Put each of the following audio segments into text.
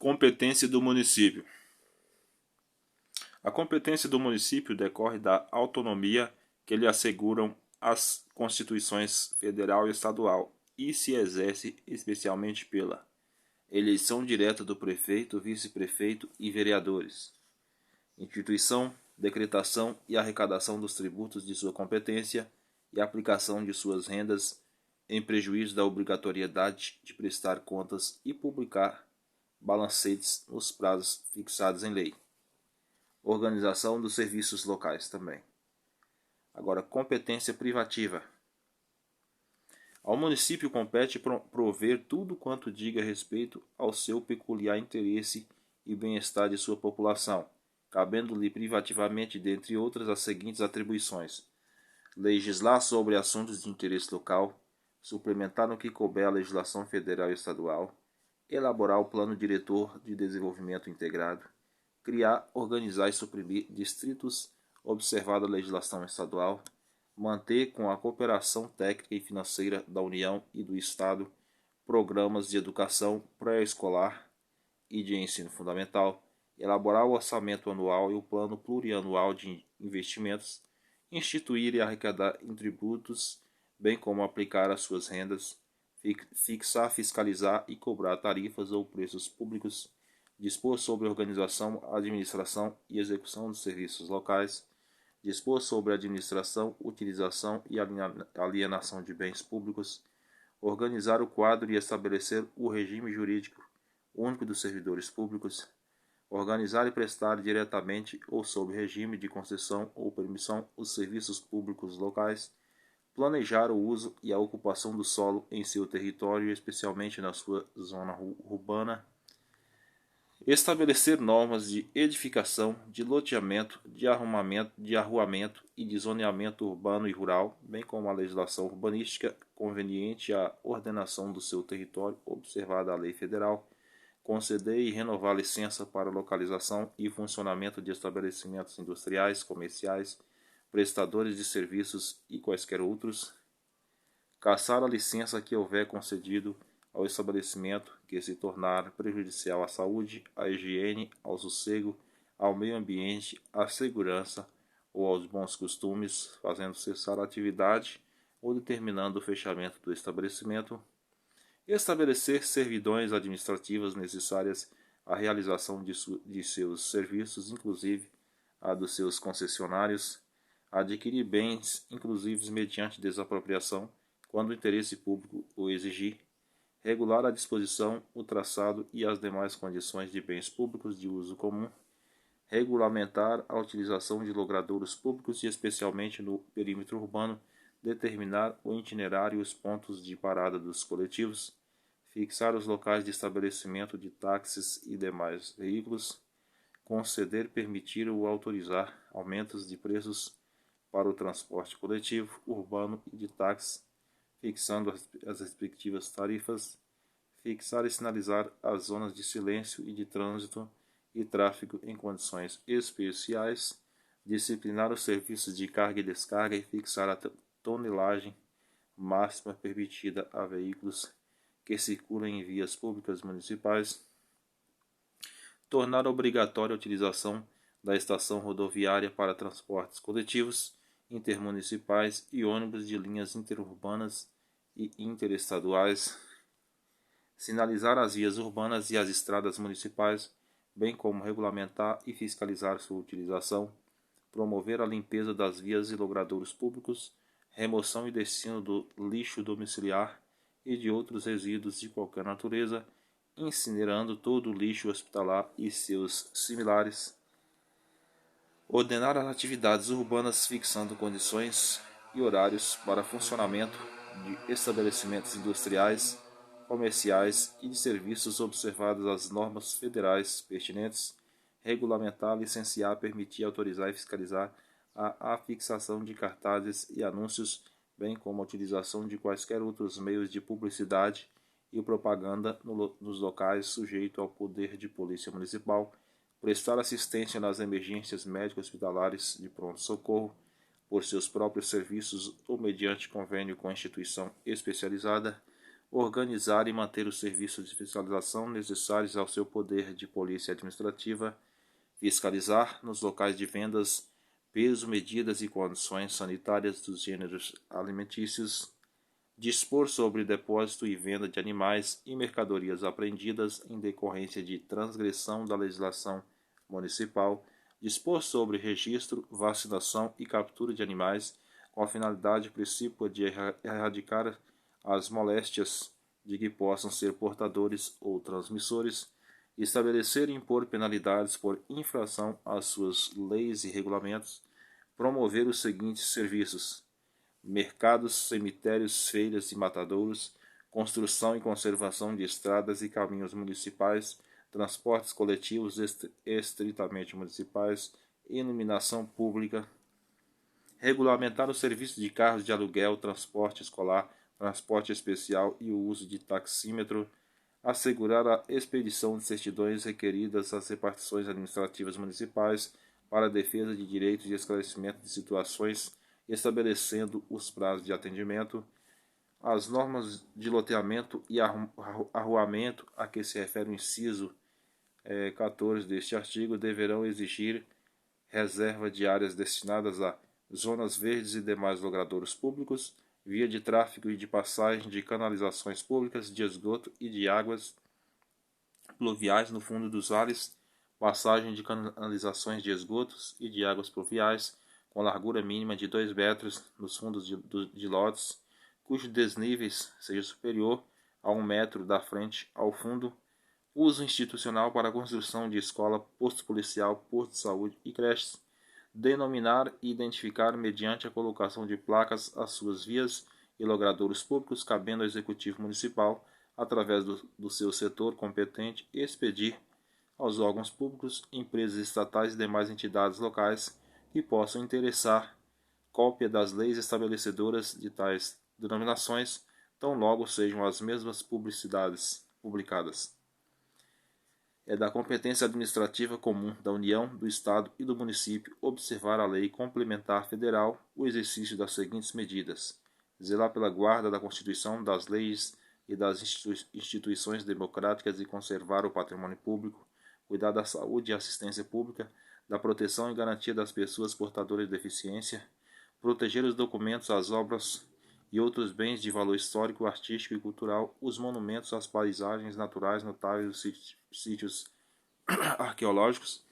Competência do município. A competência do município decorre da autonomia que lhe asseguram as Constituições Federal e Estadual e se exerce especialmente pela eleição direta do prefeito, vice-prefeito e vereadores, instituição, decretação e arrecadação dos tributos de sua competência e aplicação de suas rendas em prejuízo da obrigatoriedade de prestar contas e publicar balancetes nos prazos fixados em lei. Organização dos serviços locais também. Agora, competência privativa. Ao município compete prover tudo quanto diga respeito ao seu peculiar interesse e bem-estar de sua população, cabendo-lhe privativamente, dentre outras, as seguintes atribuições: legislar sobre assuntos de interesse local, suplementar no que couber a legislação federal e estadual, elaborar o plano diretor de desenvolvimento integrado, criar, organizar e suprimir distritos, observada a legislação estadual, manter com a cooperação técnica e financeira da União e do Estado programas de educação pré-escolar e de ensino fundamental, elaborar o orçamento anual e o plano plurianual de investimentos, instituir e arrecadar tributos, bem como aplicar as suas rendas, fixar, fiscalizar e cobrar tarifas ou preços públicos, dispor sobre a organização, administração e execução dos serviços locais, dispor sobre a administração, utilização e alienação de bens públicos, organizar o quadro e estabelecer o regime jurídico único dos servidores públicos, organizar e prestar diretamente ou sob regime de concessão ou permissão os serviços públicos locais, planejar o uso e a ocupação do solo em seu território, especialmente na sua zona urbana, estabelecer normas de edificação, de loteamento, de arruamento e de zoneamento urbano e rural, bem como a legislação urbanística conveniente à ordenação do seu território, observada a lei federal, conceder e renovar licença para localização e funcionamento de estabelecimentos industriais, comerciais, prestadores de serviços e quaisquer outros, cassar a licença que houver concedido ao estabelecimento que se tornar prejudicial à saúde, à higiene, ao sossego, ao meio ambiente, à segurança ou aos bons costumes, fazendo cessar a atividade ou determinando o fechamento do estabelecimento, estabelecer servidões administrativas necessárias à realização de seus serviços, inclusive a dos seus concessionários, adquirir bens, inclusive mediante desapropriação, quando o interesse público o exigir, regular a disposição, o traçado e as demais condições de bens públicos de uso comum, regulamentar a utilização de logradouros públicos e, especialmente no perímetro urbano, determinar o itinerário e os pontos de parada dos coletivos, fixar os locais de estabelecimento de táxis e demais veículos, conceder, permitir ou autorizar aumentos de preços para o transporte coletivo, urbano e de táxi, fixando as respectivas tarifas, fixar e sinalizar as zonas de silêncio e de trânsito e tráfego em condições especiais, disciplinar os serviços de carga e descarga e fixar a tonelagem máxima permitida a veículos que circulam em vias públicas municipais, tornar obrigatória a utilização da estação rodoviária para transportes coletivos, intermunicipais e ônibus de linhas interurbanas e interestaduais, sinalizar as vias urbanas e as estradas municipais, bem como regulamentar e fiscalizar sua utilização, promover a limpeza das vias e logradouros públicos, remoção e destino do lixo domiciliar e de outros resíduos de qualquer natureza, incinerando todo o lixo hospitalar e seus similares, ordenar as atividades urbanas fixando condições e horários para funcionamento de estabelecimentos industriais, comerciais e de serviços observadas as normas federais pertinentes, regulamentar, licenciar, permitir, autorizar e fiscalizar a afixação de cartazes e anúncios, bem como a utilização de quaisquer outros meios de publicidade e propaganda nos locais sujeito ao poder de polícia municipal, prestar assistência nas emergências médico-hospitalares de pronto-socorro por seus próprios serviços ou mediante convênio com a instituição especializada, organizar e manter os serviços de fiscalização necessários ao seu poder de polícia administrativa, fiscalizar nos locais de vendas peso, medidas e condições sanitárias dos gêneros alimentícios, dispor sobre depósito e venda de animais e mercadorias apreendidas em decorrência de transgressão da legislação municipal, dispor sobre registro, vacinação e captura de animais com a finalidade principal de erradicar as moléstias de que possam ser portadores ou transmissores, estabelecer e impor penalidades por infração às suas leis e regulamentos, promover os seguintes serviços: mercados, cemitérios, feiras e matadouros, construção e conservação de estradas e caminhos municipais, transportes coletivos estritamente municipais, iluminação pública, regulamentar o serviço de carros de aluguel, transporte escolar, transporte especial e o uso de taxímetro, assegurar a expedição de certidões requeridas às repartições administrativas municipais para a defesa de direitos e esclarecimento de situações, estabelecendo os prazos de atendimento, as normas de loteamento e arruamento a que se refere o inciso 14 deste artigo deverão exigir reserva de áreas destinadas a zonas verdes e demais logradouros públicos, via de tráfego e de passagem de canalizações públicas, de esgoto e de águas pluviais no fundo dos vales, passagem de canalizações de esgotos e de águas pluviais com largura mínima de 2 metros nos fundos de lotes, cujo desníveis seja superior a 1 metro da frente ao fundo, uso institucional para a construção de escola, posto policial, posto de saúde e creches, denominar e identificar mediante a colocação de placas as suas vias e logradouros públicos, cabendo ao Executivo Municipal, através do seu setor competente, expedir aos órgãos públicos, empresas estatais e demais entidades locais que possam interessar cópia das leis estabelecedoras de tais denominações, tão logo sejam as mesmas publicadas. É da competência administrativa comum da União, do Estado e do município observar a lei complementar federal o exercício das seguintes medidas: zelar pela guarda da Constituição, das leis e das instituições democráticas e conservar o patrimônio público, cuidar da saúde e assistência pública, da proteção e garantia das pessoas portadoras de deficiência, proteger os documentos, as obras e outros bens de valor histórico, artístico e cultural, os monumentos, as paisagens naturais notáveis, os sítios arqueológicos,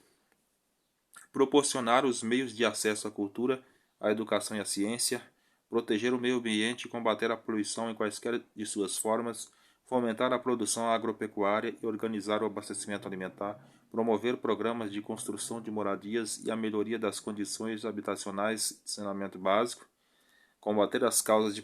proporcionar os meios de acesso à cultura, à educação e à ciência, proteger o meio ambiente e combater a poluição em quaisquer de suas formas, fomentar a produção agropecuária e organizar o abastecimento alimentar, promover programas de construção de moradias e a melhoria das condições habitacionais de saneamento básico, combater as causas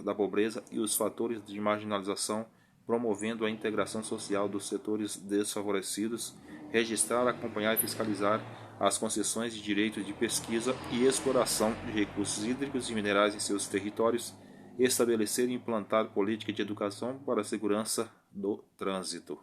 da pobreza e os fatores de marginalização, promovendo a integração social dos setores desfavorecidos, registrar, acompanhar e fiscalizar as concessões de direitos de pesquisa e exploração de recursos hídricos e minerais em seus territórios, estabelecer e implantar política de educação para a segurança do trânsito.